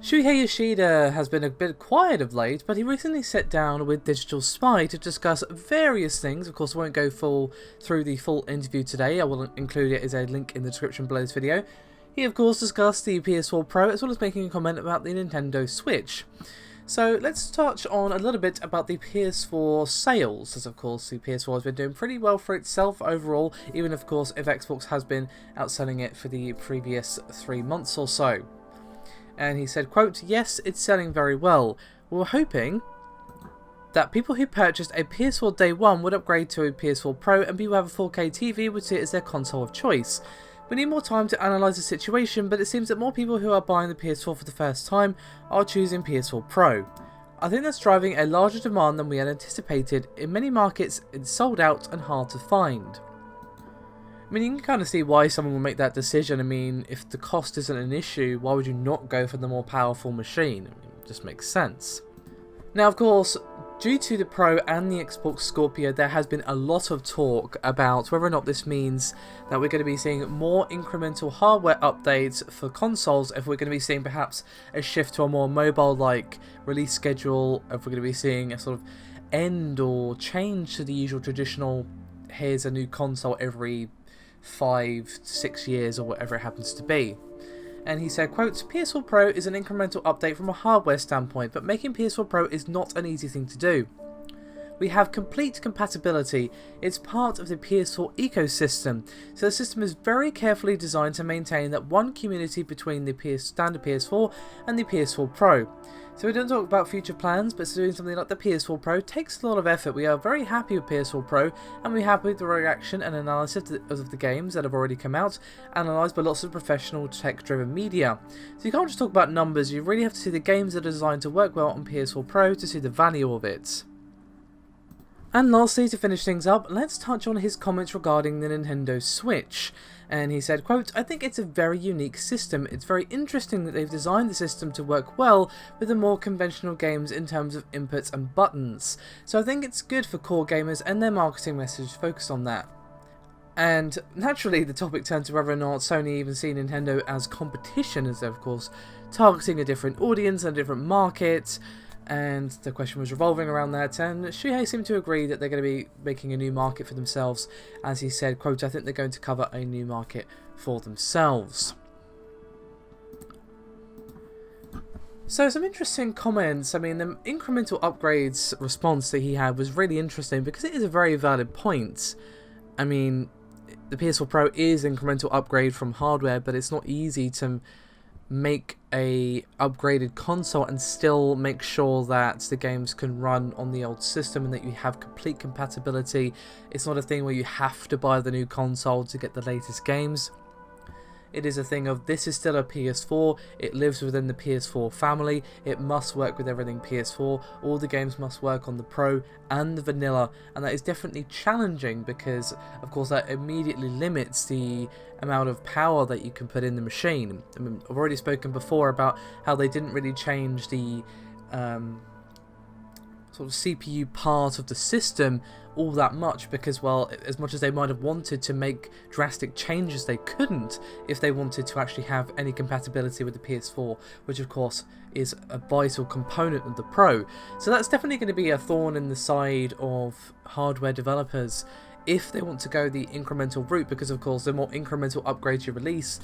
Shuhei Yoshida has been a bit quiet of late, but he recently sat down with Digital Spy to discuss various things. Of course, I won't go through the full interview today. I will include it as a link in the description below this video. He, of course, discussed the PS4 Pro, as well as making a comment about the Nintendo Switch. So let's touch on a little bit about the PS4 sales, as of course the PS4 has been doing pretty well for itself overall, even of course if Xbox has been outselling it for the previous 3 months or so. And he said, quote, "Yes, it's selling very well. We were hoping that people who purchased a PS4 day one would upgrade to a PS4 Pro, and people who have a 4K TV would see it as their console of choice. We need more time to analyse the situation, but it seems that more people who are buying the PS4 for the first time are choosing PS4 Pro. I think that's driving a larger demand than we had anticipated. In many markets, it's sold out and hard to find." I mean, you can kind of see why someone would make that decision. I mean, if the cost isn't an issue, why would you not go for the more powerful machine? I mean, it just makes sense. Now, of course, due to the Pro and the Xbox Scorpio, there has been a lot of talk about whether or not this means that we're going to be seeing more incremental hardware updates for consoles, if we're going to be seeing perhaps a shift to a more mobile-like release schedule, if we're going to be seeing a sort of end or change to the usual traditional, here's a new console every 5 to 6 years or whatever it happens to be. And he said, quote, "PS4 Pro is an incremental update from a hardware standpoint, but making PS4 Pro is not an easy thing to do. We have complete compatibility. It's part of the PS4 ecosystem, so the system is very carefully designed to maintain that one community between the standard PS4 and the PS4 Pro. So we don't talk about future plans, but doing something like the PS4 Pro takes a lot of effort. We are very happy with PS4 Pro, and we're happy with the reaction and analysis of the games that have already come out, analysed by lots of professional tech-driven media. So you can't just talk about numbers, you really have to see the games that are designed to work well on PS4 Pro to see the value of it." And lastly, to finish things up, let's touch on his comments regarding the Nintendo Switch. And he said, quote, "I think it's a very unique system. It's very interesting that they've designed the system to work well with the more conventional games in terms of inputs and buttons. So I think it's good for core gamers, and their marketing message focused on that." And naturally, the topic turned to whether or not Sony even see Nintendo as competition, as they're of course targeting a different audience and a different market. And the question was revolving around that, and Shuhei seemed to agree that they're going to be making a new market for themselves. As he said, quote, "I think they're going to cover a new market for themselves." So some interesting comments. I mean, the incremental upgrades response that he had was really interesting because it is a very valid point. I mean, the PS4 Pro is an incremental upgrade from hardware, but it's not easy to make a upgraded console and still make sure that the games can run on the old system and that you have complete compatibility. It's not a thing where you have to buy the new console to get the latest games. It is a thing of, this is still a PS4, it lives within the PS4 family, it must work with everything PS4, all the games must work on the Pro and the vanilla, and that is definitely challenging because of course that immediately limits the amount of power that you can put in the machine. I mean, I've already spoken before about how they didn't really change the sort of CPU part of the system all that much because, well, as much as they might have wanted to make drastic changes, they couldn't if they wanted to actually have any compatibility with the PS4, which of course is a vital component of the Pro. So that's definitely going to be a thorn in the side of hardware developers if they want to go the incremental route, because of course the more incremental upgrades you release,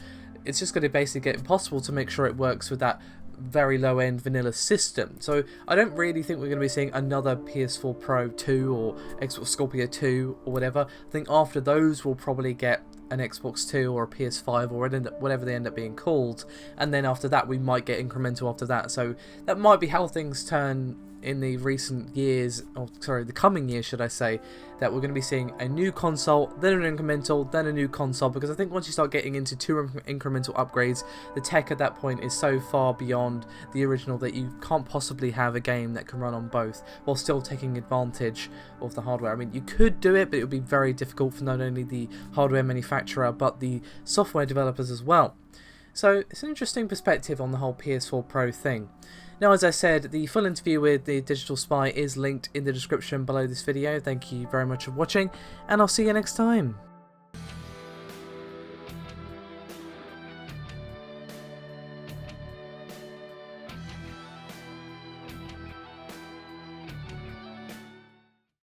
it's just going to basically get impossible to make sure it works with that very low-end vanilla system. So I don't really think we're going to be seeing another PS4 Pro 2 or Xbox Scorpio 2 or whatever. I think after those we'll probably get an Xbox 2 or a PS5 or whatever they end up being called, and then after that we might get incremental after that. So that might be how things turn in the recent years, or sorry, the coming years should I say, that we're going to be seeing a new console, then an incremental, then a new console, because I think once you start getting into 2 incremental upgrades, the tech at that point is so far beyond the original that you can't possibly have a game that can run on both while still taking advantage of the hardware. I mean, you could do it, but it would be very difficult for not only the hardware manufacturer but the software developers as well. So it's an interesting perspective on the whole PS4 Pro thing. Now, as I said, the full interview with the Digital Spy is linked in the description below this video. Thank you very much for watching, and I'll see you next time.